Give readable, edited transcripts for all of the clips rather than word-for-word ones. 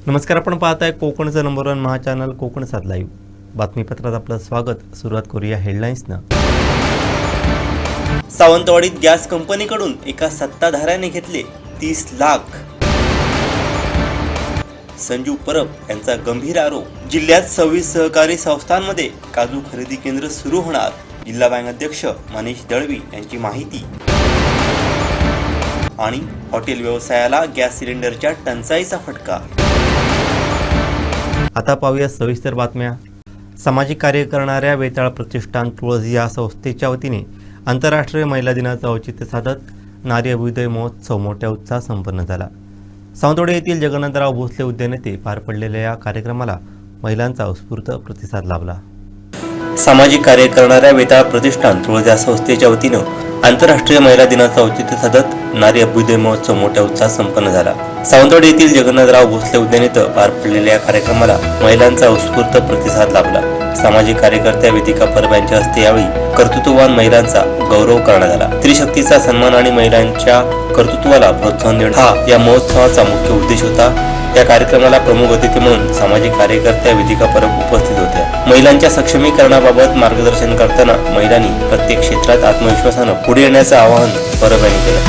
नमस्कार, आपण पाहताय कोकणचं नंबर 1 महा चॅनल कोकण सात लाईव्ह. बातमीपत्रात आपलं स्वागत. सुरुवात करूया हेडलाईन्सनं. सावंतवाडीत गॅस कंपनीकडून एका सत्ताधाऱ्याने घेतले 30 लाख. संजू परब यांचा गंभीर आरोप. जिल्ह्यात 26 सहकारी संस्थांमध्ये काजू खरेदी केंद्र सुरू होणार. जिल्हा बँक अध्यक्ष मनीष दळवी यांची माहिती. आणि हॉटेल व्यवसायाला गॅस सिलेंडरच्या टंचाईचा फटका. आता पाहूया सविस्तर बातम्या. सामाजिक कार्य करणाऱ्या वेताळ प्रतिष्ठान तुळस या संस्थेच्या वतीने आंतरराष्ट्रीय महिला दिनाचं औचित्य साधत नारी अभ्युदय महोत्सव मोठ्या उत्साहात संपन्न झाला. सावंतवाडी येथील जगन्नाथराव भोसले उद्यान येथे पार पडलेल्या या कार्यक्रमाला महिलांचा उत्स्फूर्त प्रतिसाद लाभला. सामाजिक कार्य करणाऱ्या वेताळ प्रतिष्ठान तुळस या संस्थेच्या वतीनं आंतरराष्ट्रीय महिला दिनाचं औचित्य साधत नारी अभ्युदय महोत्सव मोठ्या उत्साहात संपन्न झाला. सावंतवाडी येथील जगन्नाथराव भोसले उद्यान येथे पार पडलेल्या या कार्यक्रमाला महिलांचा उत्स्फूर्त प्रतिसाद लाभला. सामाजिक कार्यकर्त्या वेदिका परब यांच्या हस्ते यावेळी कर्तृत्ववान महिलांचा गौरव करण्यात आला. स्त्रीशक्तीचा सन्मान आणि महिलांच्या कर्तृत्वाला प्रोत्साहन देणे हा या महोत्सवाचा मुख्य उद्देश होता. या कार्यक्रमाला प्रमुख अतिथी म्हणून सामाजिक कार्यकर्त्या वेदिका परब उपस्थित होत्या. महिलांच्या सक्षमीकरणाबाबत मार्गदर्शन करताना महिलांनी प्रत्येक क्षेत्रात आत्मविश्वासाने पुढे येण्याचं आवाहन परब यांनी केलं.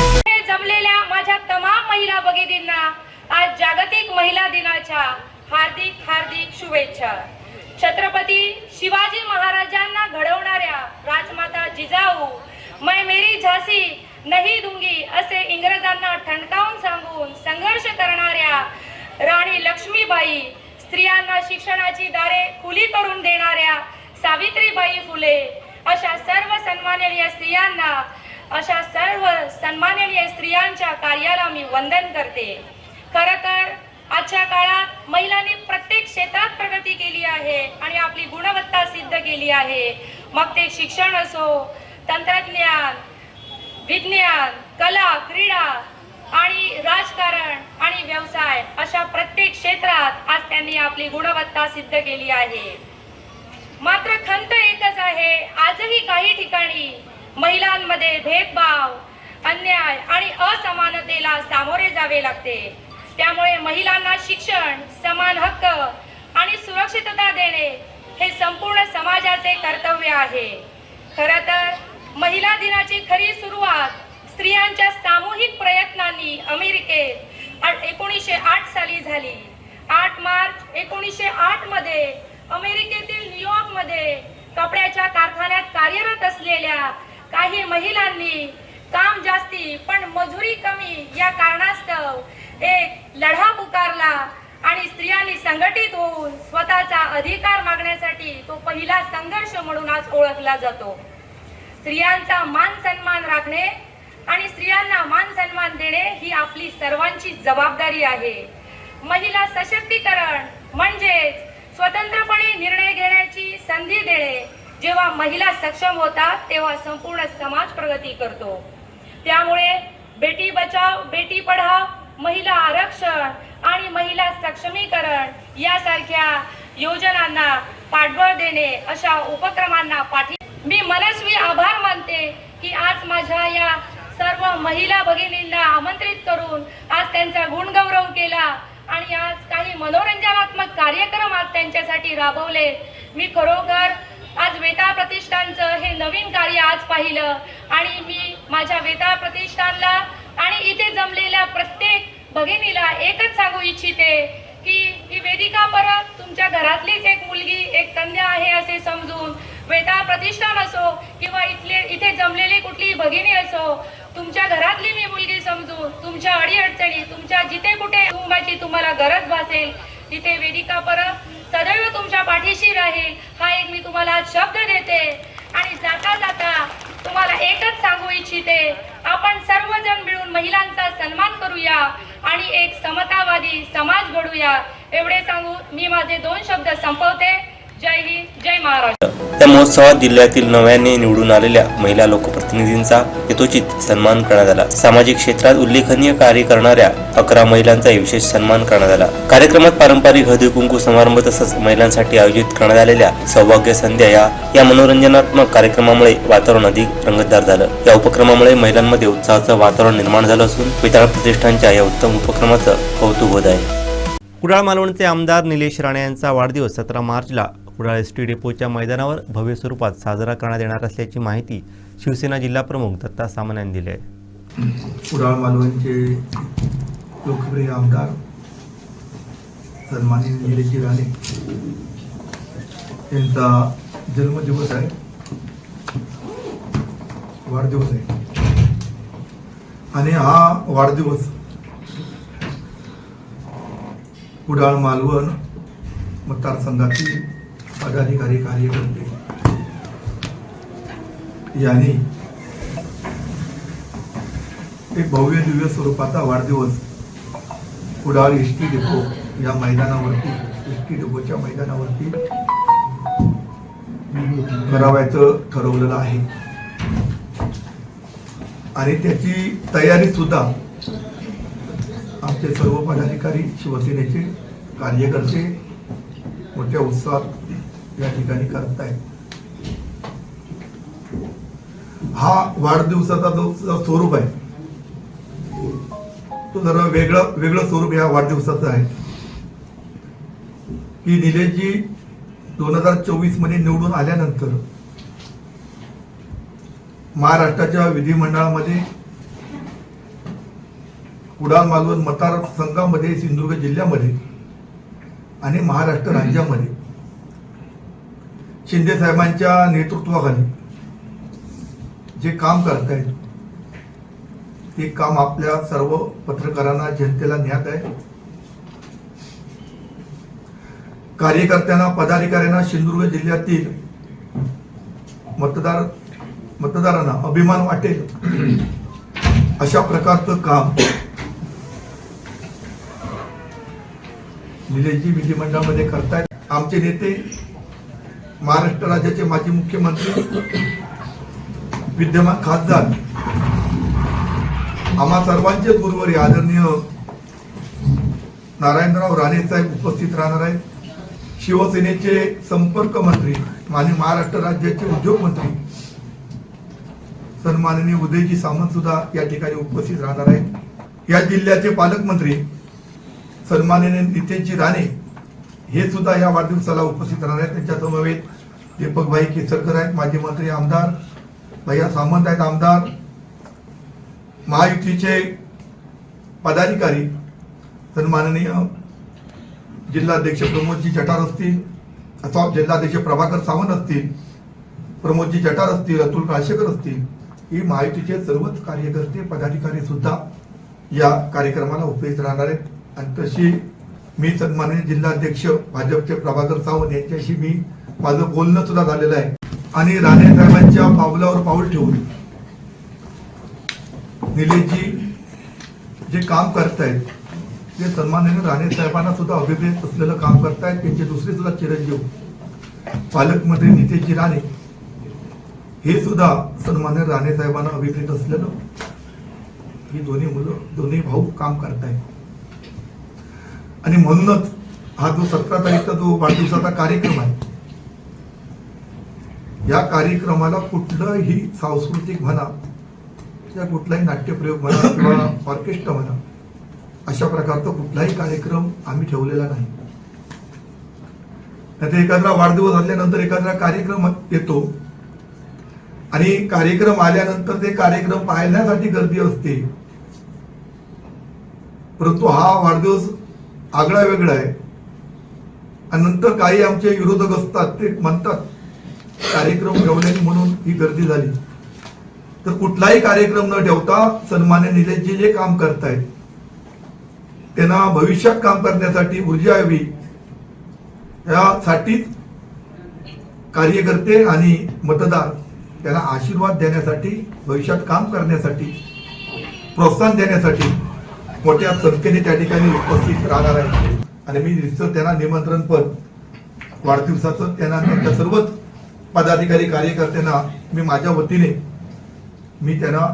जमलेल्या माझ्या तमाम महिला भगिनींना आज जागतिक महिला दिनाच्या हार्दिक हार्दिक शुभेच्छा. छत्रपती शिवाजी महाराजांना घडवणाऱ्या राजमाता जिजाऊ मैं मेरी झांसी नहीं दूंगी असे इंग्रजांना ठणकावून सांगून संघर्ष करणाऱ्या राणी लक्ष्मीबाई, स्त्रियांना शिक्षणाची दारे खुली करून देणाऱ्या सावित्रीबाई फुले अशा सर्व सन्माननीय स्त्रियांच्या कार्याला मी वंदन करते. खरं तर आजच्या काळात महिलांनी प्रत्येक क्षेत्रात प्रगती केली आहे आणि आपली गुणवत्ता सिद्ध केली आहे. मग ते शिक्षण असो, तंत्रज्ञान, विज्ञान, कला, क्रीडा आणि राजकारण आणि व्यवसाय अशा प्रत्येक क्षेत्रात आज त्यांनी आपली गुणवत्ता सिद्ध केली आहे. मात्र खंत एकच आहे, आजही काही ठिकाणी महिलांमध्ये भेदभाव, अन्याय आणि असमानतेला सामोरे जावे लागते. त्यामुळे महिलांना शिक्षण, समान हक्क आणि सुरक्षितता देणे हे संपूर्ण समाजाचे कर्तव्य आहे. खरं तर महिला दिनाची खरी सुरुवात स्त्रियांच्या सामूहिक प्रयत्नांनी अमेरिकेत 1908 साली झाली. 8 मार्च 1908 मध्ये अमेरिकेतील न्यूयॉर्क मध्ये कपड्याच्या कारखान्यात कार्यरत असलेल्या काही महिलांनी काम जास्ती पण मजुरी कमी या कारणास्तव एक लढा पुकारला आणि स्त्रियांनी संघटित होऊन स्वतःचा अधिकार मागण्यासाठी तो पहिला संघर्ष म्हणून आज ओळखला जातो. स्त्रियांचा मान सन्मान राखणे आणि स्त्रियांना मान सन्मान देणे ही आपली सर्वांची जबाबदारी आहे. महिला सशक्तीकरण म्हणजेच स्वतंत्रपणे निर्णय घेण्याची संधी देणे. जेव्हा महिला सक्षम होतात तेव्हा संपूर्ण समाज प्रगती करतो. त्यामुळे बेटी बचाव, बेटी पढाव, महिला आरक्षण आणि महिला सक्षमीकरण यासारख्या योजनांना पाठबळ देणे अशा उपक्रमांना मी मनस्वी आभार मानते की आज माझ्या या सर्व महिला भगिनींना आमंत्रित करून आज त्यांचा गुणगौरव केला आणि आज काही मनोरंजनात्मक कार्यक्रम आज त्यांच्यासाठी राबवले. मी खरोखर आज वेताळ प्रतिष्ठानचं हे नवीन कार्य आज पाहिलं आणि मी माझ्या वेताळ प्रतिष्ठानला आणि इथे जमलेल्या प्रत्येक भगिनीला एकच सांगू इच्छिते की ही वेदिका परब तुमच्या घरातलीच एक मुलगी, एक कन्या आहे असे समजून वेताळ प्रतिष्ठान असो किंवा इथे जमलेली कुठलीही भगिनी असो, तुमच्या घरातली मी मुलगी समजून तुमच्या अडीअडचणी, तुमच्या जिथे कुठे कुटुंबाची तुम्हाला गरज भासेल तिथे वेदिका परब सदैव तुमच्या पाठीशी राहील हा एक मी तुम्हाला शब्द देते. आणि जाता जाता तुम्हाला एकच सांगू इच्छिते, आपण सर्वजण मिळून महिलांचा सन्मान करूया आणि एक समतावादी समाज घडूया. एवढे सांगू मी माझे 2 शब्द संपवते. जय हिंद, जय महाराष्ट्र. या महोत्सवात जिल्ह्यातील नव्याने निवडून आलेल्या महिला लोकप्रतिनिधींचा यथोचित सन्मान करण्यात आला. सामाजिक क्षेत्रात उल्लेखनीय कार्य करणाऱ्या 11 महिलांचा विशेष सन्मान करण्यात आला. कार्यक्रमात पारंपरिक हळदी कुंकू समारंभ तसंच महिलांसाठी आयोजित करण्यात आलेल्या सौभाग्य संध्या या मनोरंजनात्मक कार्यक्रमामुळे वातावरण अधिक रंगतदार झालं. या उपक्रमामुळे महिलांमध्ये उत्साहाचं वातावरण निर्माण झालं असून वेताळ प्रतिष्ठानच्या या उत्तम उपक्रमाचं कौतुक होत आहे. कुडाळ मालवणचे आमदार निलेश राणे यांचा वाढदिवस 17 मार्चला कुडाळ एसटी डेपोच्या मैदानावर भव्य स्वरूपात साजरा करण्यात येणार असल्याची माहिती शिवसेना जिल्हाप्रमुख दत्ता सामंत यांनी दिली आहे. कुडाळ मालवणचे लोकप्रिय आमदार सन्माननीय निलेश राणे यांचा जन्मदिवस आहे, वाढदिवस आहे आणि हा वाढदिवस कुडाळ मालवण मतदारसंघातील पदाधिकारी कार्यकर्ते यांनी एक भव्य दिव्य स्वरूपाचा वाढदिवस कुडाळ एसटी डेपो या मैदानावरती, एसटी डेपोच्या मैदानावरती करावायचं ठरवलेलं आहे आणि त्याची तयारी सुद्धा आमचे सर्व पदाधिकारी, शिवसेनेचे कार्यकर्ते मोठ्या उत्साहात या ठिकाणी करत आहेत. हा वाढदिवसाचा जो स्वरूप आहे तो जरा वेगळं स्वरूप या वाढदिवसाचं आहे की निलेशजी 2024 मध्ये निवडून आल्यानंतर महाराष्ट्राच्या विधिमंडळामध्ये कुडाळ मालवण मतदारसंघामध्ये, सिंधुदुर्ग जिल्ह्यामध्ये आणि महाराष्ट्र राज्यामध्ये शिंदे साहेबांच्या नेतृत्वाखाली जे काम करतायत ते काम आपल्या सर्व पत्रकारांना, जनतेला ज्ञात आहे. कार्यकर्त्यांना, पदाधिकाऱ्यांना, सिंधुदुर्ग जिल्ह्यातील मतदारांना अभिमान वाटेल अशा प्रकारचं काम निलेशजी विधिमंडळामध्ये करतायत. आमचे नेते, महाराष्ट्र राज्याचे माजी मुख्यमंत्री, विद्यमान खासदार, आम्हा सर्वांचे गुरुवारी आदरणीय नारायणराव राणे साहेब उपस्थित राहणार आहेत. शिवसेनेचे संपर्क मंत्री, माननीय महाराष्ट्र राज्याचे उद्योग मंत्री सन्माननीय उदयजी सामंत सुद्धा या ठिकाणी उपस्थित राहणार आहेत. या जिल्ह्याचे पालकमंत्री सन्माननीय नितेशजी राणे हे सुद्धा या वाढदिवसाला उपस्थित राहणार आहेत. त्यांच्या समवेत दीपकभाई केसरकर आहेत, माजी मंत्री, आमदार भैया सामंत आहेत, आमदार, महायुतीचे पदाधिकारी सन्माननीय जिल्हाध्यक्ष प्रमोदजी जठार असतील, अथवा जिल्हाध्यक्ष प्रभाकर सावंत असतील, प्रमोदजी जठार असतील, अतुल काळशेकर असतील, ही महायुतीचे सर्वच कार्यकर्ते, पदाधिकारी सुद्धा या कार्यक्रमाला उपस्थित राहणार आहेत. आणि तशी मी सन्माननीय जिल्हाध्यक्ष भाजपचे प्रभाकर सावंत यांच्याशी मी माझं बोलणं सुद्धा झालेलं आहे आणि राणे साहेबांच्या पावलावर पाऊल ठेवून निलेशजी जे काम करतायत ते सन्माननीय राणे साहेबांना सुद्धा अभिप्रेत असलेलं काम करतायत. त्यांचे दुसरे सुद्धा चिरंजीव पालकमंत्री नितेशजी राणे हे सुद्धा सन्माननीय राणे साहेबांना अभिप्रेत असलेलं, ही दोन्ही भाऊ काम करतायत. आणि म्हणूनच हा जो 17 तारीखचा जो वाढदिवसाचा कार्यक्रम आहे, या कार्यक्रमाला कुठलंही सांस्कृतिक म्हणा या कुठलाही नाट्यप्रयोग म्हणा किंवा ऑर्केस्ट्रा म्हणा अशा प्रकारचा कुठलाही कार्यक्रम आम्ही ठेवलेला नाही. नाहीतर एखादा वाढदिवस असल्यानंतर एखादा कार्यक्रम येतो आणि कार्यक्रम आल्यानंतर ते कार्यक्रम पाहण्यासाठी गर्दी असते, परंतु हा वाढदिवस आगळा वेगळा आहे. आणि नंतर काही आमचे विरोधक असतात, ते म्हणतात कार्यक्रम ठेवल्याने म्हणून ही गर्दी झाली. तर कुठलाही कार्यक्रम न ठेवता सन्मान्य निलेशजी जे काम करतायत त्यांना भविष्यात काम करण्यासाठी ऊर्जा यावी यासाठीच कार्यकर्ते आणि मतदार त्यांना आशीर्वाद देण्यासाठी, भविष्यात काम करण्यासाठी, प्रोत्साहन देण्यासाठी मोठ्या संख्येने त्या ठिकाणी उपस्थित राहणार आहे. आणि मी निश्चित त्यांना निमंत्रण पण वाढदिवसाचं त्यांच्या सर्वच पदाधिकारी, कार्यकर्त्यांना मी माझ्या वतीने मी त्यांना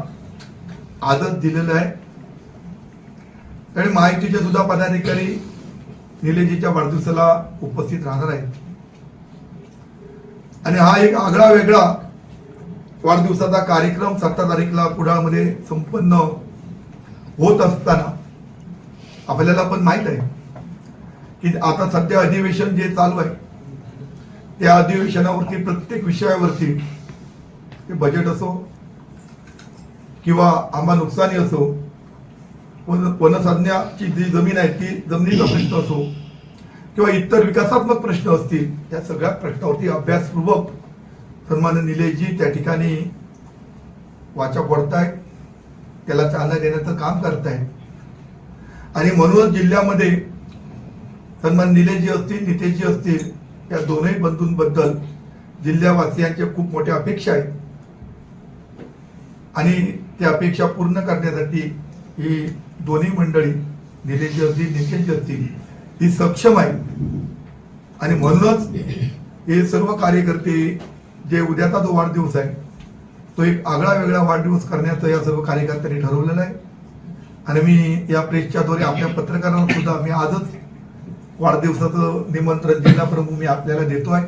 आदर दिलेला आहे. आणि महायुतीचे सुद्धा पदाधिकारी निलेशजीच्या वाढदिवसाला उपस्थित राहणार आहेत. आणि हा एक आगळा वेगळा वाढदिवसाचा कार्यक्रम 17 तारीखला कुडाळमध्ये संपन्न होत असताना आपल्याला पण माहित आहे की आता सध्या अधिवेशन जे चालू आहे त्या अधिवेशनावरती प्रत्येक विषयावरती ते बजेट असो किंवा आंबा नुकसानी असो, वनसंज्ञाची जी जमीन आहे ती जमिनीचा प्रश्न असो किंवा इतर विकासात्मक प्रश्न असतील, त्या सगळ्या प्रश्नावरती अभ्यासपूर्वक सन्माननीय निलेशजी त्या ठिकाणी वाचा फोडतायत, त्याला चालना देण्याचं काम करतायत. आणि म्हणूनच जिल्ह्यामध्ये सन्माननीय निलेशजी असतील, नितेशजी असतील, या दोनही बंधूंबद्दल जिल्हावासियांच्या खूप मोठ्या अपेक्षा आहेत आणि त्या अपेक्षा पूर्ण करण्यासाठी ही दोन्ही मंडळी निलेशजी असतील, नितेशजी असतील, ही सक्षम आहे. आणि म्हणूनच हे सर्व कार्यकर्ते जे उद्याचा जो वाढदिवस आहे तो एक आगळा वेगळा वाढदिवस करण्याचं या सर्व कार्यकर्त्यांनी ठरवलेलं आहे. आणि मी या प्रेसच्या द्वारे आपल्या पत्रकारांना सुद्धा मी आजच वाढदिवसाचं निमंत्रण जिल्हा प्रमुख मी आपल्याला देतोय.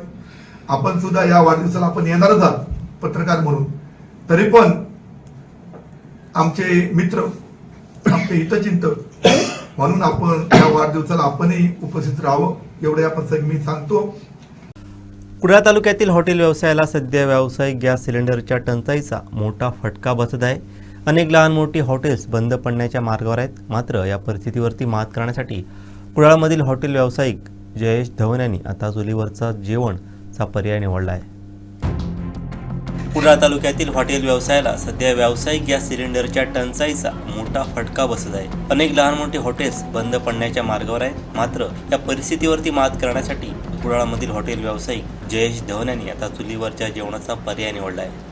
आपण सुद्धा या वाढदिवसाला आपण येणारच आहात पत्रकार म्हणून, तरी पण आमचे मित्र, आमचे हितचिंतक म्हणून आपण या वाढदिवसाला आपणही उपस्थित राहावं एवढे आपण मी सांगतो. कुडाळ तालुक्यातील हॉटेल व्यवसायाला सध्या व्यावसायिक गॅस सिलेंडरच्या टंचाईचा मोठा फटका बसत आहे. अनेक लहान मोठी हॉटेल्स बंद पडण्याच्या मार्गावर आहेत. मात्र या परिस्थितीवरती मात करण्यासाठी कुडाळमधील हॉटेल व्यावसायिक जयेश धवन यांनी आता चुलीवरचा जेवणचा पर्याय निवडला आहे. कुडाळ तालुक्यातील हॉटेल व्यवसायाला सध्या व्यावसायिक गॅस सिलेंडरच्या टंचाईचा मोठा फटका बसत आहे. अनेक लहान मोठी हॉटेल्स बंद पडण्याच्या मार्गावर आहेत. मात्र या परिस्थितीवरती मात करण्यासाठी कुडाळमधील हॉटेल व्यावसायिक जयेश धवन यांनी आता चुलीवरच्या जेवणाचा पर्याय निवडला आहे.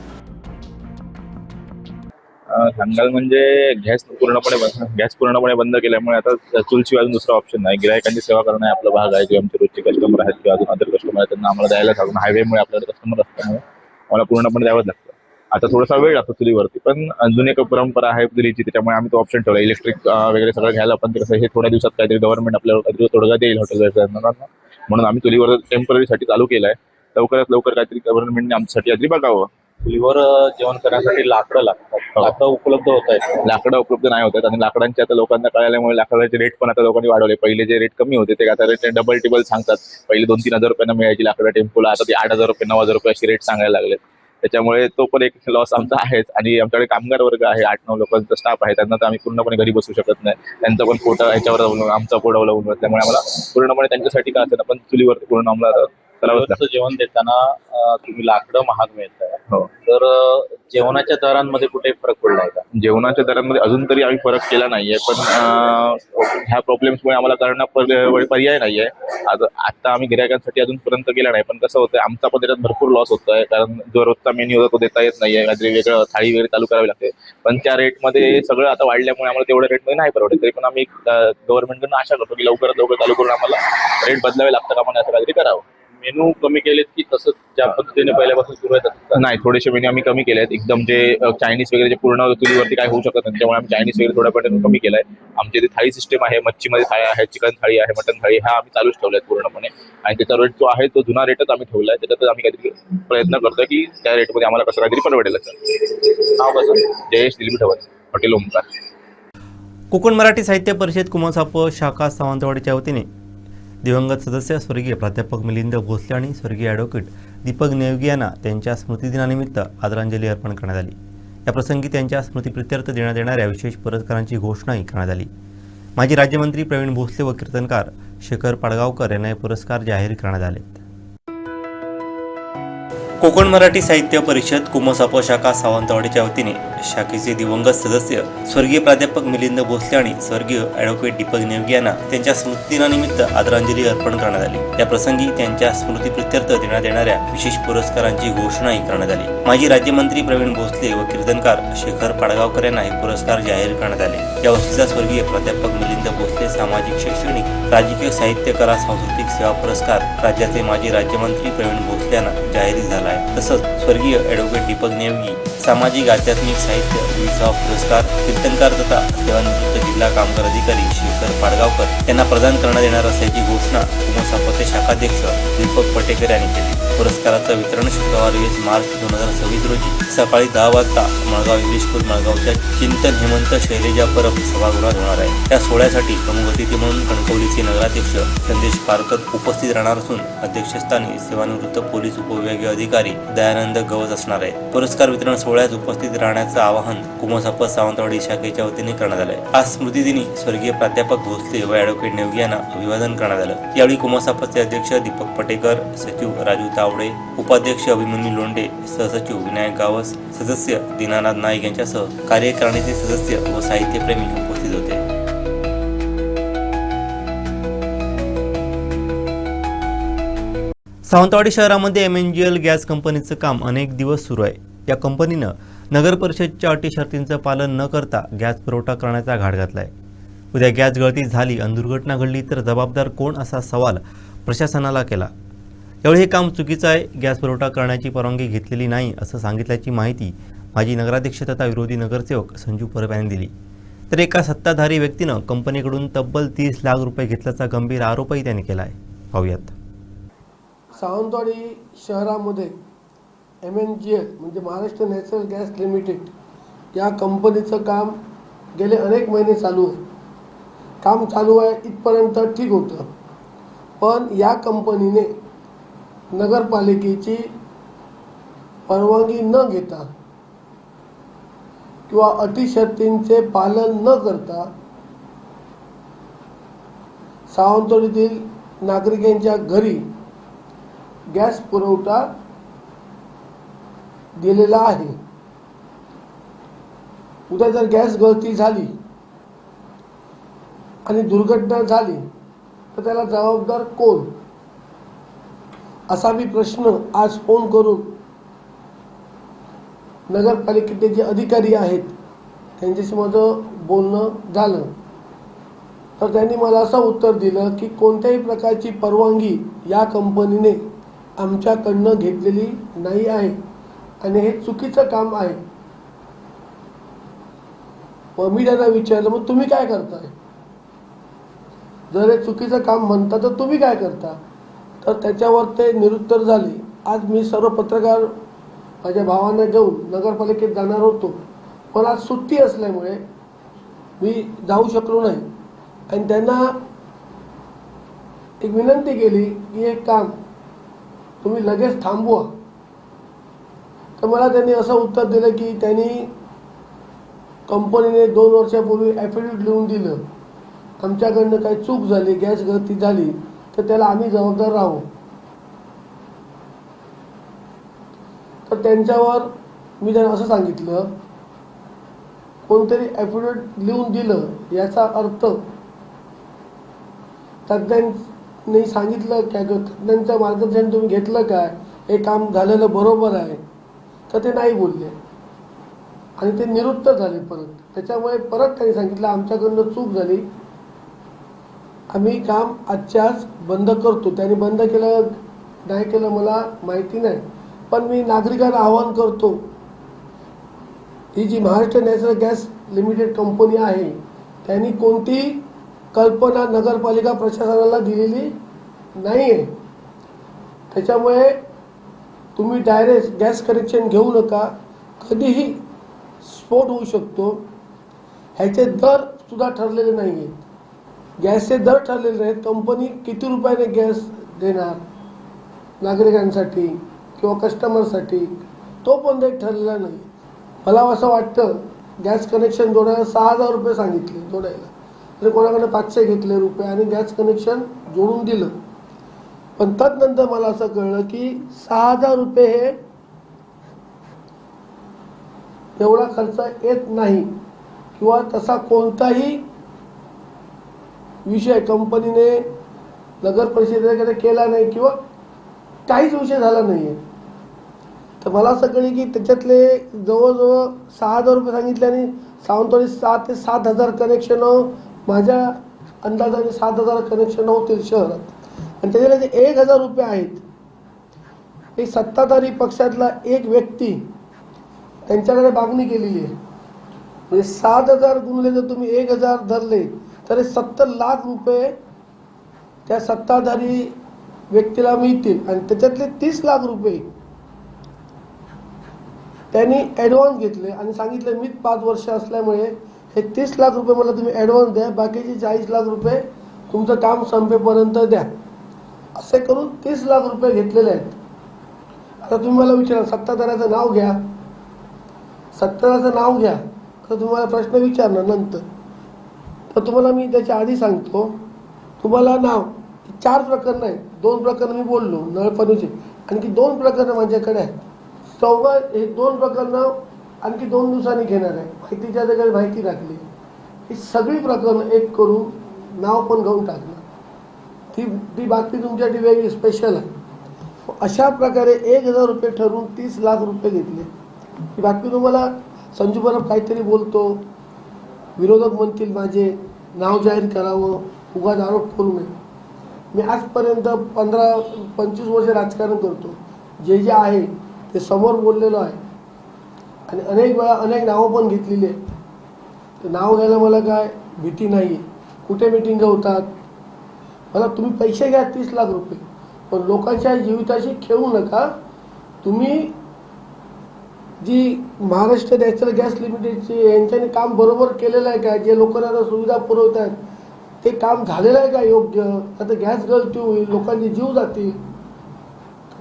सांगाल म्हणजे गॅस पूर्णपणे बंद केल्यामुळे आता चूलशिवाय अजून दुसरा ऑप्शन नाही. गिरायकांची सेवा करणं हे आपला भाग आहे. जे आमचे रोजचे कस्टमर आहेत किंवा अजून अदर कस्टमर आहेत त्यांना आम्हाला द्यायला लागून हायवेमुळे आपल्याकडे कस्टमर असल्यामुळे आम्हाला पूर्णपणे द्यावंच लागतं. आता थोडासा वेळ लागतो चुलीवरती, पण अजून एक परंपरा आहे चुलीची, त्याच्यामुळे आम्ही तो ऑप्शन ठेवला. इलेक्ट्रिक वगैरे सगळं घ्यायला, पण ते कसं हे थोड्या दिवसात काहीतरी गव्हर्नमेंट आपल्याला काहीतरी तोडगा देईल हॉटेल व्यवसायांना, म्हणून आम्ही चुलीवर टेम्पररीसाठी चालू केलं आहे. लवकरात लवकर काहीतरी गव्हर्नमेंटने आमच्यासाठी काहीतरी बघावं. चुलीवर जेवण करण्यासाठी लाकडं लागतात. लाकडं उपलब्ध होत आहेत? लाकडं उपलब्ध नाही होत आहेत आणि लाकडांचे आता लोकांना कळाल्यामुळे लाकडाचे रेट पण आता लोकांनी वाढवले. पहिले जे रेट कमी होते ते आता रेट डबल टिबल सांगतात. पहिले 2-3 हजार रुपयांना मिळायची लाकडं टेम्पोला, आता ते 8,000 रुपये 9,000 रुपये अशी रेट सांगायला लागले. त्याच्यामुळे तो पण एक लॉस आमचा आहेच. आणि आमच्याकडे कामगार वर्ग आहे, 8-9 लोकांचा स्टाफ आहे, त्यांना तर आम्ही पूर्णपणे घरी बसू शकत नाही. त्यांचं पण पोटा ह्याच्यावर अवलंबून, आमचा पोट अवलंबून, त्यामुळे आम्हाला पूर्णपणे त्यांच्यासाठी काय असेल आपण चुलीवर पूर्ण आम्हाला जेवण देताना तुम्ही लाकडं महाग मिळत आहे. हो. तर जेवणाच्या दरांमध्ये कुठे फरक पडला आहे का? जेवणाच्या दरांमध्ये अजून तरी आम्ही फरक केला नाहीये, पण ह्या प्रॉब्लेम्समुळे आम्हाला करणं पर्याय नाहीये. आता आम्ही गिरायकांसाठी अजूनपर्यंत केला नाही, पण कसं होतं आमचा पण त्याच्यात भरपूर लॉस होत आहे. कारण जो रोजचा मेन्यू होता तो देता येत नाहीये, काहीतरी वेगळं थाळी वगैरे चालू करावी लागते. पण त्या रेटमध्ये सगळं आता वाढल्यामुळे आम्हाला तेवढ्या रेटमध्ये नाही परवडत. तरी पण आम्ही गव्हर्नमेंटकडून आशा करतो की लवकरात लवकर चालू करून आम्हाला रेट बदलावे लागतात का म्हणून असं काहीतरी करावं. मेनू कमी केलेत की तसंच ज्या पद्धतीने पहिल्यापासून सुरू आहे? नाही, थोडेसे मेन्यू आम्ही कमी केले आहेत. एकदम जे चायनीज वगैरे जे पूर्ण चुलीवरती काय होऊ शकत नाही, त्यामुळे आम्ही चायनीज वगैरे थोड्या पद्धतीने कमी केलाय. आमच्या इथे थाळी सिस्टम आहे, मच्छीमध्ये थाळी आहे, चिकन थाळी आहे, मटन थाळी, हा आम्ही चालूच ठेवलाय पूर्णपणे. आणि त्याचा रेट जो आहे तो जुना रेटच आम्ही ठेवलाय. त्याच्यातच आम्ही काहीतरी प्रयत्न करतोय की त्या रेटमध्ये आम्हाला कसं काहीतरी परवडेल. नाव कसं? जयेश दिलीप धवन, हॉटेल ओमकार. कोकण मराठी साहित्य परिषद कुमसाप शाखा सावंतवाडीच्या वतीने दिवंगत सदस्य स्वर्गीय प्राध्यापक मिलिंद भोसले आणि स्वर्गीय ॲडव्होकेट दीपक नेवगी यांना त्यांच्या स्मृतिदिनानिमित्त आदरांजली अर्पण करण्यात आली. या प्रसंगी त्यांच्या स्मृतिप्रित्यर्थ देण्यात येणाऱ्या विशेष पुरस्कारांची घोषणाही करण्यात आली. माजी राज्यमंत्री प्रवीण भोसले व कीर्तनकार शेखर पाडगावकर यांना हे पुरस्कार जाहीर करण्यात आले. कोकण मराठी साहित्य परिषद कुमसाप शाखा सावंतवाडीच्या वतीने शाखेचे दिवंगत सदस्य स्वर्गीय प्राध्यापक मिलिंद भोसले आणि स्वर्गीय ॲडव्होकेट दीपक नेवगी यांना त्यांच्या स्मृतिदिनानिमित्त आदरांजली अर्पण करण्यात आली. या प्रसंगी त्यांच्या स्मृतिप्रित्यर्थ देण्यात येणाऱ्या विशेष पुरस्कारांची घोषणाही करण्यात आली. माजी राज्यमंत्री प्रवीण भोसले व कीर्तनकार शेखर पाडगावकर यांना हे पुरस्कार जाहीर करण्यात आले. या वर्षीचा स्वर्गीय प्राध्यापक मिलिंद भोसले सामाजिक, शैक्षणिक, राजकीय, साहित्य, कला, सांस्कृतिक सेवा पुरस्कार राज्याचे माजी राज्यमंत्री प्रवीण भोसले यांना जाहीर झाला आहे. तसंच स्वर्गीय ॲडव्होकेट दीपक नेवगी सामाजिक, आध्यात्मिक, साहित्य विसावा पुरस्कार कीर्तनकार तथा सेवानिवृत्त जिल्हा कामगार अधिकारी शेखर पाडगावकर यांना प्रदान करण्यात येणार असल्याची घोषणा कुमसापचे शाखाध्यक्ष दीपक पटेकर यांनी केली. पुरस्काराचं वितरण शुक्रवार 20 मार्च 2026 रोजी सकाळी 10 वाजता मळगाव इंग्लिश स्कूल मळगावच्या चिंतन हेमंत शैलेजा परब सभागृहात होणार आहे. या सोहळ्यासाठी प्रमुख अतिथी म्हणून कणकवलीचे नगराध्यक्ष संदेश पारकर उपस्थित राहणार असून अध्यक्षस्थानी सेवानिवृत्त पोलीस उपविभागीय अधिकारी दयानंद गवस असणार आहे. पुरस्कार वितरण सोहळ्यात उपस्थित राहण्याचं आवाहन कुमसाप सावंतवाडी शाखेच्या वतीने करण्यात आलं आहे. आज स्मृतिदिनी स्वर्गीय प्राध्यापक भोसले व ॲडव्होकेट नेवगी यांना अभिवादन करण्यात आलं. यावेळी कुमसापचे अध्यक्ष दीपक पटेकर, सचिव राजू तावडे, उपाध्यक्ष अभिमन्यू लोंढे, सहसचिव विनायक गावस, सदस्य दीनानाथ नाईक यांच्यासह कार्यकारिणीचे सदस्य व साहित्यप्रेमी उपस्थित होते. सावंतवाडी शहरामध्ये MNGL गॅस कंपनीचं काम अनेक दिवस सुरू आहे. या कंपनीनं नगर परिषदच्या अटी शर्तींचं पालन न करता गॅस पुरवठा करण्याचा घाट घातला आहे. उद्या गॅस गळती झाली आणि दुर्घटना घडली तर जबाबदार कोण असा सवाल प्रशासनाला केला. यावेळी हे काम चुकीचं आहे, गॅस पुरवठा करण्याची परवानगी घेतलेली नाही असं सांगितल्याची माहिती माजी नगराध्यक्ष तथा विरोधी नगरसेवक संजू परब यांनी दिली. तर एका सत्ताधारी व्यक्तीनं कंपनीकडून तब्बल 30 लाख रुपये घेतल्याचा गंभीर आरोपही त्यांनी केला आहे. पाहूयात. सावंतवाडी शहरामध्ये MNGL म्हणजे महाराष्ट्र नॅचरल गॅस लिमिटेड या कंपनीचं काम गेले अनेक महिने चालू आहे. काम चालू आहे इथपर्यंत ठीक होतं, पण या कंपनीने नगरपालिकेची परवानगी न घेता किंवा अटी शर्तींचे पालन न करता सावंतवाडीतील नागरिकांच्या घरी गॅस पुरवठा दिलेला आहे. उद्या जर गॅस गळती झाली आणि दुर्घटना झाली तर त्याला जबाबदार कोण असा मी प्रश्न आज फोन करून नगरपालिकेचे जे अधिकारी आहेत त्यांच्याशी माझं बोलणं झालं, तर त्यांनी मला असं उत्तर दिलं की कोणत्याही प्रकारची परवानगी या कंपनीने आमच्याकडनं घेतलेली नाही आहे आणि हे चुकीचं काम आहे. मग मी त्यांना विचारलं, मग तुम्ही काय करताय? जर हे चुकीचं काम म्हणता तर तुम्ही काय करता? तर त्याच्यावर ते निरुत्तर झाले. आज मी सर्व पत्रकार माझ्या भावांना घेऊन नगरपालिकेत जाणार होतो, पण आज सुट्टी असल्यामुळे मी जाऊ शकलो नाही आणि त्यांना एक विनंती केली की हे काम तुम्ही लगेच थांबवा. तर मला त्यांनी असं उत्तर दिलं की त्यांनी कंपनीने 2 वर्षापूर्वी ॲफिडेविट लिहून दिलं, आमच्याकडनं काही चूक झाली, गॅस गळती झाली तर त्याला आम्ही जबाबदार राहू. तर त्यांच्यावर मी त्यांना असं सांगितलं, कोणतरी ॲफिडेविट लिहून दिलं याचा अर्थ तज्ज्ञांनी सांगितलं काय, तज्ज्ञांचं मार्गदर्शन तुम्ही घेतलं काय, हे काम झालेलं बरोबर आहे? तर ते नाही बोलले आणि ते निरुत्तर झाले परत. त्याच्यामुळे परत त्यांनी सांगितलं आमच्याकडनं चूक झाली, आम्ही काम आजच्या आज बंद करतो. त्यांनी बंद केलं नाही केलं मला माहिती नाही, पण मी नागरिकांना आवाहन करतो, ही जी Maharashtra natural gas limited company आहे त्यांनी कोणतीही कल्पना नगरपालिका प्रशासनाला दिलेली नाही आहे. त्याच्यामुळे तुम्ही डायरेक्ट गॅस कनेक्शन घेऊ नका, कधीही स्फोट होऊ शकतो. ह्याचे दर सुद्धा ठरलेले नाही आहेत, गॅसचे दर ठरलेले आहेत. कंपनी किती रुपयाने गॅस देणार नागरिकांसाठी किंवा कस्टमरसाठी तो पण रेट ठरलेला नाही. मला असं वाटतं गॅस कनेक्शन जोडायला 6,000 रुपये सांगितले जोडायला, तर कोणाकडे 500 घेतले रुपये आणि गॅस कनेक्शन जोडून दिलं. पण तदनंतर मला असं कळलं की 6,000 रुपये हे एवढा खर्च येत नाही किंवा तसा कोणताही विषय कंपनीने नगर परिषदेकडे केला नाही किंवा काहीच विषय झाला नाही आहे. तर मला असं कळलं की त्याच्यातले जवळजवळ 6,000 रुपये सांगितले आणि सावंतवाडी 6 ते 7,000 कनेक्शन, माझ्या अंदाजाने 7,000 कनेक्शन होतील शहरात. आणि त्याच्याला जे 1,000 रुपये आहेत हे सत्ताधारी पक्षातला एक व्यक्ती त्यांच्याकडे मागणी केलेली आहे म्हणजे 7,000 गुणले जर तुम्ही 1,000 धरले तर 70 लाख रुपये त्या सत्ताधारी व्यक्तीला मिळतील आणि त्याच्यातले 30 लाख रुपये त्यांनी ॲडव्हान्स घेतले आणि सांगितलं मी 5 वर्ष असल्यामुळे हे 30 लाख रुपये मला तुम्ही ॲडव्हान्स द्या, बाकीचे 40 लाख रुपये तुमचं काम संपेपर्यंत द्या, असे करून 30 लाख रुपये घेतलेले आहेत. आता तुम्ही मला विचारा सत्ताधाऱ्याचं नाव घ्या, सत्ताधाऱ्याचं नाव घ्या, तर तुम्हाला प्रश्न विचारणार नंतर. तर तुम्हाला मी त्याच्या आधी सांगतो, तुम्हाला नाव 4 प्रकरणं आहेत. 2 प्रकरणं मी बोललो नळपाणीचे, आणखी 2 प्रकरणं माझ्याकडे आहेत. हे 2 प्रकरणं आणखी 2 दिवसांनी घेणार आहे. माहितीच्या जागी माहिती टाकली, ही सगळी प्रकरणं एक करून नाव पण घेऊन टाकणार. ती बातमी तुमच्यासाठी वेगळी स्पेशल आहे. अशा प्रकारे 1,000 रुपये ठरवून 30 लाख रुपये घेतले. ही बातमी तुम्हाला संजू परब काहीतरी बोलतो, विरोधक म्हणतील माझे नाव जाहीर करावं, उगाच आरोप करू नये. मी आजपर्यंत 15-25 वर्ष राजकारण करतो. जे जे आहे ते समोर बोललेलो आहे आणि अनेक वेळा अनेक नावं पण घेतलेली आहेत. ते नाव घ्यायला मला काय भीती नाही आहे. कुठे मिटिंग होतात, मला तुम्ही पैसे घ्या 30 लाख रुपये, पण लोकांच्या जीविताशी खेळू नका. तुम्ही जी महाराष्ट्र नॅशनल गॅस लिमिटेडची यांच्यानी काम बरोबर केलेलं आहे का, जे लोकांना सुविधा पुरवत आहेत ते काम झालेलं आहे का योग्य. आता गॅस गळती होईल, लोकांचे जीव जातील.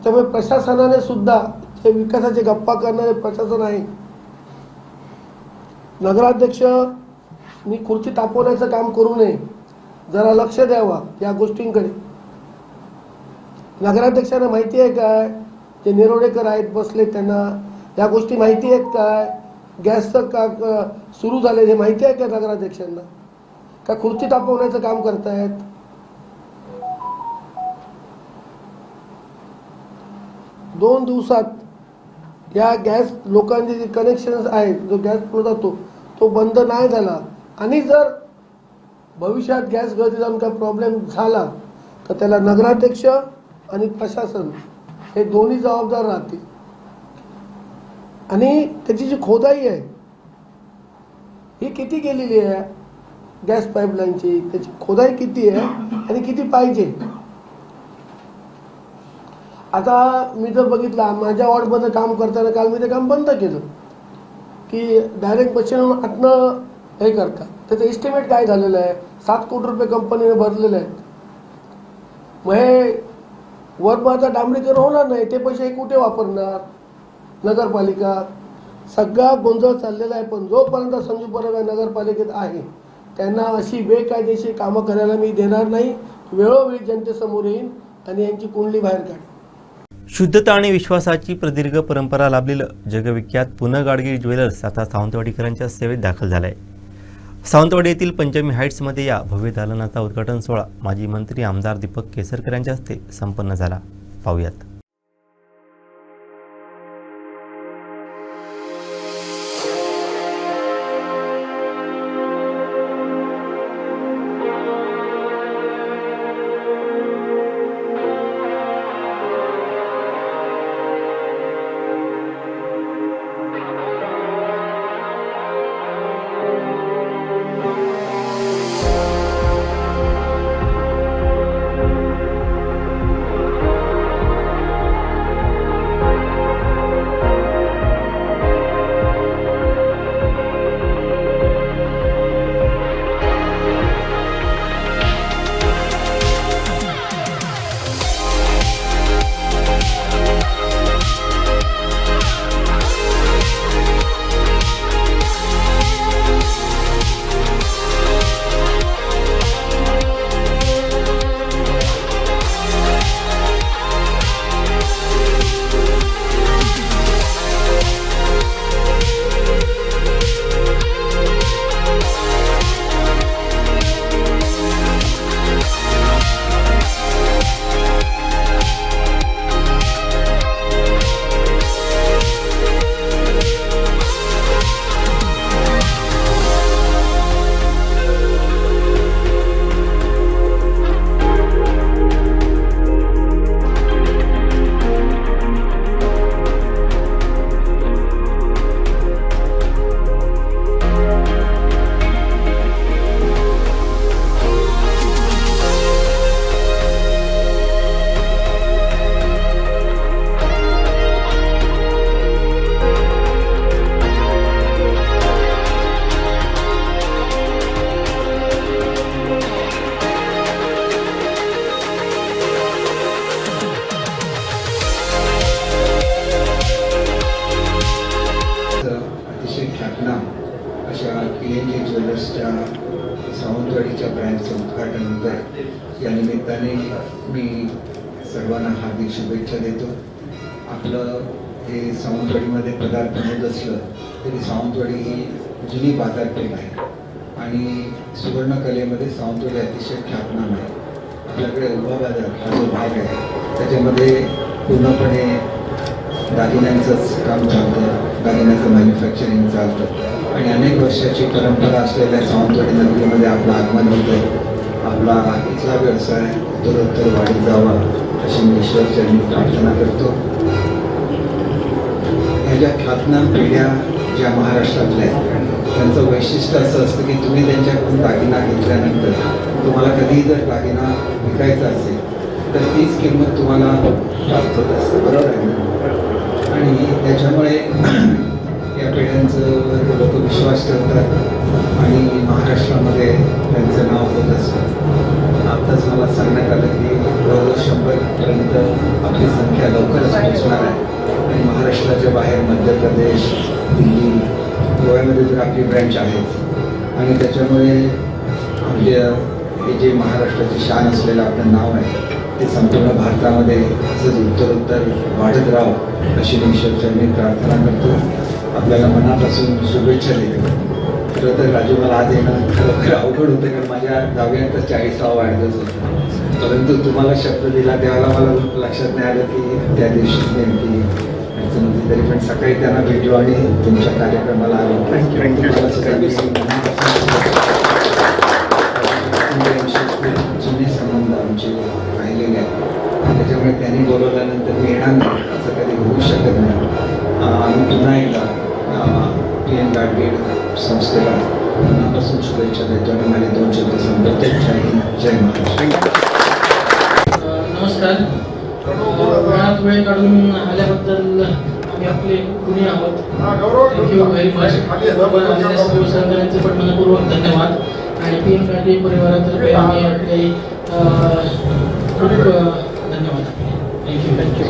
त्यामुळे प्रशासनाने सुद्धा जे विकासाचे गप्पा करणारे प्रशासन आहे, नगराध्यक्ष मी खुर्ची तापवण्याचं काम करू नये, जरा लक्ष द्यावा या गोष्टींकडे. नगराध्यक्षांना माहिती आहे काय, जे निरोडेकर आहेत बसले त्यांना या गोष्टी माहिती आहेत काय, गॅसचं का सुरू झाले हे माहिती आहे का नगराध्यक्षांना, का खुर्ची तापवण्याचं काम करतायत. दोन दिवसात या गॅस लोकांचे जे कनेक्शन्स आहेत, जो गॅस पुरवठा तो बंद नाही झाला आणि जर भविष्यात गॅस गळती जाऊन काय प्रॉब्लेम झाला तर त्याला नगराध्यक्ष आणि प्रशासन हे दोन्ही जबाबदार राहतील. आणि त्याची जी खोदाई आहे ही किती केलेली आहे गॅस पाईपलाईनची, त्याची खोदाई किती आहे आणि किती पाहिजे. आता मी जर बघितलं माझ्या वॉर्डमध्ये काम करताना काल मी ते काम बंद केलं की डायरेक्ट मशीन आतनं हे करतात. त्याचं एस्टिमेट काय झालेलं आहे, 7 कोटी रुपये कंपनीने भरलेले आहेत. मग हे वर आता डांबरीकरण होणार नाही, ते पैसे कुठे वापरणार नगरपालिका. सगळा गोंधळ चाललेला आहे. पण जोपर्यंत संजू परब या नगरपालिकेत आहे त्यांना अशी बेकायदेशीर कामं करायला मी देणार नाही. वेळोवेळी जनतेसमोर येईन आणि यांची कुंडली बाहेर काढेन. शुद्धता आणि विश्वासाची प्रदीर्घ परंपरा लाभलेलं जगविख्यात पुनर्गाडगिरी ज्वेलर्स आता सावंतवाडीकरांच्या सेवेत दाखल झालं आहे. सावंतवाडी येथील पंचमी हाईट्समध्ये या भव्य दालनाचा उद्घाटन सोहळा माजी मंत्री आमदार दीपक केसरकर यांच्या हस्ते संपन्न झाला. पाहूयात. उद्घाटन या निमित्ताने मी सर्वांना हार्दिक शुभेच्छा देतो. आपलं हे सावंतवाडीमध्ये पदार्पण होत असलं तरी सावंतवाडी ही जुनी बाजारपेठ आहे आणि सुवर्णकलेमध्ये सावंतवाडी अतिशय ख्यातनाम आहे. आपल्याकडे उभा बाजार हा जो भाग आहे त्याच्यामध्ये पूर्णपणे दागिन्यांचंच काम चालतं, दागिन्याचं मॅन्युफॅक्चरिंग चालतं आणि अनेक वर्षाची परंपरा असलेल्या सावंतवाडी नगरीमध्ये आपलं आगमन होतं. आपला इथला व्यवसाय उत्तरोत्तर वाढीत जावा अशी मी ईश्वरचरणी प्रार्थना करतो. ह्या ज्या ख्यातनाम पिढ्या ज्या महाराष्ट्रातल्या आहेत त्यांचं वैशिष्ट्य असं असतं की तुम्ही त्यांच्याकडून दागिना घेतल्यानंतर तुम्हाला कधीही जर दागिना विकायचा असेल तर तीच किंमत तुम्हाला प्राप्त होत असते. बरोबर आहे ना? आणि त्याच्यामुळे या पिढ्यांचं लोक विश्वास ठेवतात आणि महाराष्ट्रामध्ये त्यांचं नाव होत असतं. आत्ताच मला सांगण्यात आलं की जवळजवळ 100पर्यंत आपली संख्या लवकरच पोहोचणार आहे आणि महाराष्ट्राच्या बाहेर मध्य प्रदेश, दिल्ली, गोव्यामध्ये तर आपली ब्रँच आहेच आणि त्याच्यामुळे आपल्या हे जे महाराष्ट्राची शान असलेलं आपलं नाव आहे ते संपूर्ण भारतामध्ये असंच उत्तरोत्तर वाढत राहावं अशी मी ईश्वरचरणी प्रार्थना करतो. आपल्याला मनापासून शुभेच्छा देतो. खरं तर राजू मला आज येणं खरोखर अवघड होतं कारण माझ्या जाऊयात 40वा वाढदिवस होता, परंतु तुम्हाला शब्द दिला त्यावेळेला मला लक्षात नाही आलं की त्या दिवशीच नेमकी अडचण होती. तरी पण सकाळी त्यांना भेटलो आणि तुमच्या कार्यक्रमाला आलो. तुम्हाला सगळ्यांनी जुने संबंध आमचे राहिलेले आहेत त्याच्यामुळे त्यांनी बोलवल्यानंतर मी येणार नाही असं कधी होऊ शकत नाही. आम्ही पुन्हा एकदा PN गाडगीळ संस्थेला मनापासून शुभेच्छा देतो आणि माझे 2 शब्द संपवतो. जय हिंद, जय महाराष्ट्र. नमस्कार. वेळात वेळ काढून आल्याबद्दल आम्ही आपले कुणी आहोत थँक्यू व्हेरी मच. सहकार्यांचे पण मनपूर्वक धन्यवाद आणि PN गाडगीळ परिवारातर्फे आम्ही आपले खूप धन्यवाद. थँक्यू.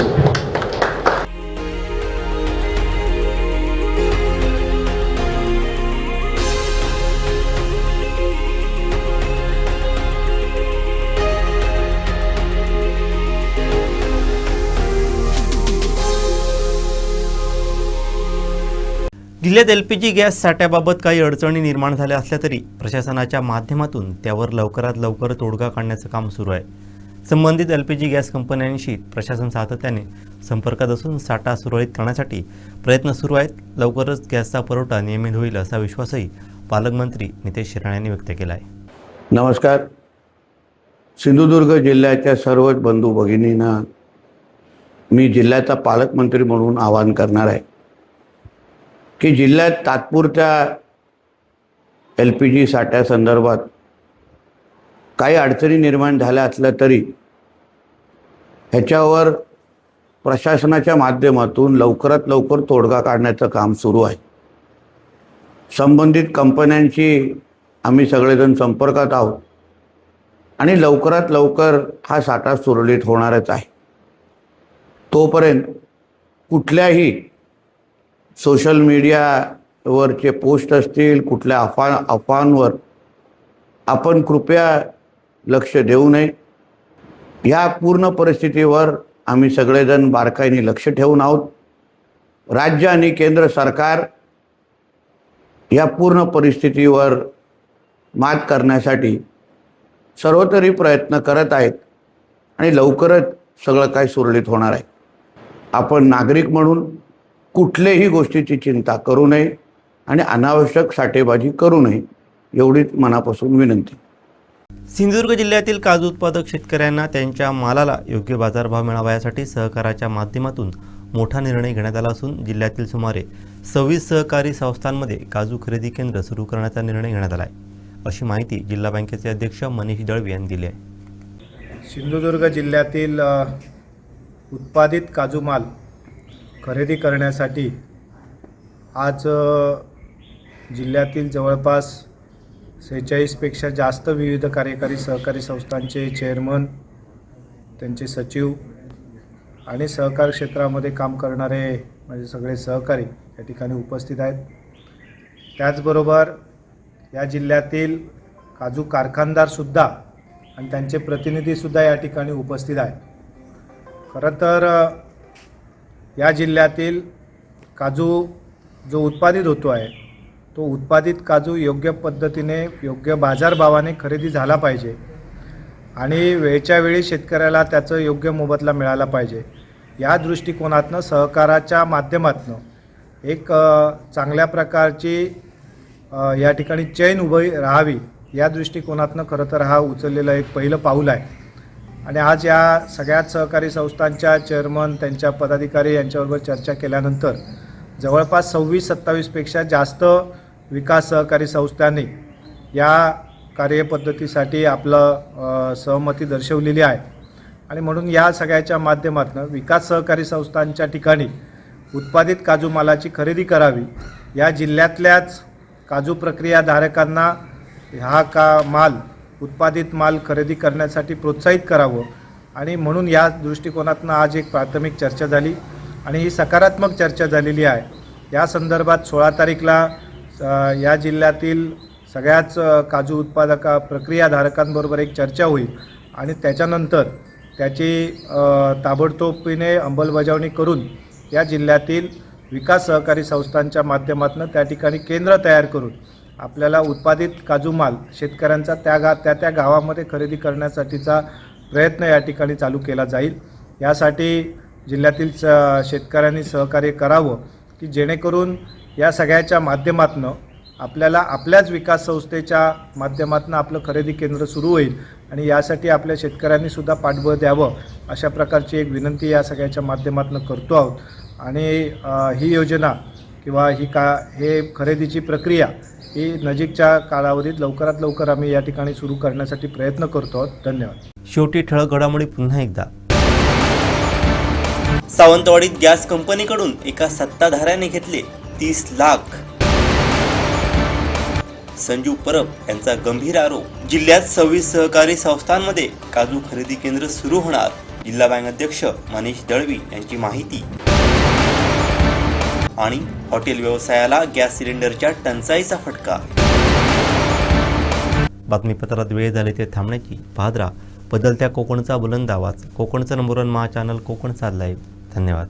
जिल्ह्यात LPG गॅस साठ्याबाबत काही अडचणी निर्माण झाल्या असल्या तरी प्रशासनाच्या माध्यमातून त्यावर लवकरात लवकर तोडगा काढण्याचं काम सुरू आहे. संबंधित LPG गॅस कंपन्यांशी प्रशासन सातत्याने संपर्कात असून साठा सुरळीत करण्यासाठी प्रयत्न सुरू आहेत. लवकरच गॅसचा पुरवठा नियमित होईल असा विश्वासही पालकमंत्री नितेश राणे यांनी व्यक्त केला आहे. नमस्कार. सिंधुदुर्ग जिल्ह्याच्या सर्वच बंधू भगिनींना मी जिल्ह्याचा पालकमंत्री म्हणून आवाहन करणार आहे की जिल्ह्यात तात्पुरत्या LPG साठ्यासंदर्भात काही अडचणी निर्माण झाल्या असल्या तरी ह्याच्यावर प्रशासनाच्या माध्यमातून लवकरात लवकर तोडगा काढण्याचं काम सुरू आहे. संबंधित कंपन्यांशी आम्ही सगळेजण संपर्कात आहोत आणि लवकरात लवकर हा साठा सुरळीत होणारच आहे. तोपर्यंत कुठल्याही सोशल मीडियावरचे पोस्ट असतील, कुठल्या अफवांवर आपण कृपया लक्ष देऊ नये. या पूर्ण परिस्थितीवर आम्ही सगळेजण बारकाईने लक्ष ठेवून आहोत. राज्य आणि केंद्र सरकार या पूर्ण परिस्थितीवर मात करण्यासाठी सर्वतरी प्रयत्न करत आहेत आणि लवकरच सगळं काही सुरळीत होणार आहे. आपण नागरिक म्हणून कुठल्याही गोष्टीची चिंता करू नये आणि अनावश्यक साठेबाजी करू नये एवढीच मनापासून विनंती. सिंधुदुर्ग जिल्ह्यातील काजू उत्पादक शेतकऱ्यांना त्यांच्या मालाला योग्य बाजारभाव मिळावा यासाठी सहकाराच्या माध्यमातून मोठा निर्णय घेण्यात आला असून जिल्ह्यातील सुमारे 26 सहकारी संस्थांमध्ये काजू खरेदी केंद्र सुरू करण्याचा निर्णय घेण्यात आला आहे, अशी माहिती जिल्हा बँकेचे अध्यक्ष मनीष दळवी यांनी दिली आहे. सिंधुदुर्ग जिल्ह्यातील उत्पादित काजू माल खरेदी करण्यासाठी आज जिल्ह्यातील जवळपास 46पेक्षा जास्त विविध कार्यकारी सहकारी संस्थांचे चेअरमन, त्यांचे सचिव आणि सहकार क्षेत्रामध्ये काम करणारे माझे सगळे सहकारी या ठिकाणी उपस्थित आहेत. त्याचबरोबर या जिल्ह्यातील काजू कारखानदारसुद्धा आणि त्यांचे प्रतिनिधीसुद्धा या ठिकाणी उपस्थित आहे. खरं तर या जिल्ह्यातील काजू जो उत्पादित होतो आहे तो उत्पादित काजू योग्य पद्धतीने योग्य बाजारभावाने खरेदी झाला पाहिजे आणि वेळच्या वेळी शेतकऱ्याला त्याचं योग्य मोबदला मिळाला पाहिजे. या दृष्टिकोनातनं सहकाराच्या माध्यमातून एक चांगल्या प्रकारची या ठिकाणी चैन उभी राहावी या दृष्टिकोनातनं खरं तर हा उचललेलं एक पहिलं पाऊल आहे. आणि आज या सगळ्याच सहकारी संस्थांच्या चेअरमन त्यांच्या पदाधिकारी यांच्याबरोबर चर्चा केल्यानंतर जवळपास 26-27पेक्षा जास्त विकास सहकारी संस्थांनी या कार्यपद्धतीसाठी आपलं सहमती दर्शवलेली आहे. आणि म्हणून या सगळ्याच्या माध्यमातून विकास सहकारी संस्थांच्या ठिकाणी उत्पादित काजू मालाची खरेदी करावी, या जिल्ह्यातल्याच काजू प्रक्रियाधारकांना हा माल उत्पादित माल खरेदी करण्यासाठी प्रोत्साहित करावं. आणि म्हणून या दृष्टिकोनातून आज एक प्राथमिक चर्चा झाली आणि ही सकारात्मक चर्चा झालेली आहे. या संदर्भात 16 तारीखला या जिल्ह्यातील सगळ्याच काजू प्रक्रियाधारकांबरोबर एक चर्चा होईल आणि त्याच्यानंतर त्याची ताबडतोबीने अंमलबजावणी करून या जिल्ह्यातील विकास सहकारी संस्थांच्या माध्यमातून त्या ठिकाणी केंद्र तयार करून आपल्याला उत्पादित काजू माल शेतकऱ्यांचा त्या गावामध्ये खरेदी करण्यासाठीचा प्रयत्न या ठिकाणी चालू केला जाईल. यासाठी जिल्ह्यातील शेतकऱ्यांनी सहकार्य करावं की जेणेकरून या सगळ्याच्या माध्यमातून आपल्याला आपल्याच विकास संस्थेच्या माध्यमातून आपलं खरेदी केंद्र सुरू होईल आणि यासाठी आपल्या शेतकऱ्यांनी सुद्धा पाठबळ द्यावं अशा प्रकारची एक विनंती या सगळ्याच्या माध्यमातून करतो आहोत. आणि ही योजना किंवा हे खरेदीची प्रक्रिया ही नजीकच्या कालावधीत लवकरात लवकर आम्ही या ठिकाणी सुरू करण्यासाठी प्रयत्न करतो आहोत. धन्यवाद. शेवटी ठळक घडामोडी पुन्हा एकदा. सावंतवाडीत गॅस कंपनीकडून एका सत्ताधाऱ्याने घेतले 30 लाख. संजू परब यांचा गंभीर आरोप. जिल्ह्यात 26 सहकारी संस्थांमध्ये काजू खरेदी केंद्र सुरू होणार. जिल्हा बँक अध्यक्ष मनीष दळवी यांची माहिती. आणि हॉटेल व्यवसायाला गॅस सिलेंडरच्या टंचाईचा फटका. बातमीपत्रात वेळ झाली ते थांबण्याची. पाहत राहा बदलत्या कोकणचा बुलंद आवाज. कोकणचं नंबर 1 महा चॅनल कोकण साध लाईव्ह. धन्यवाद.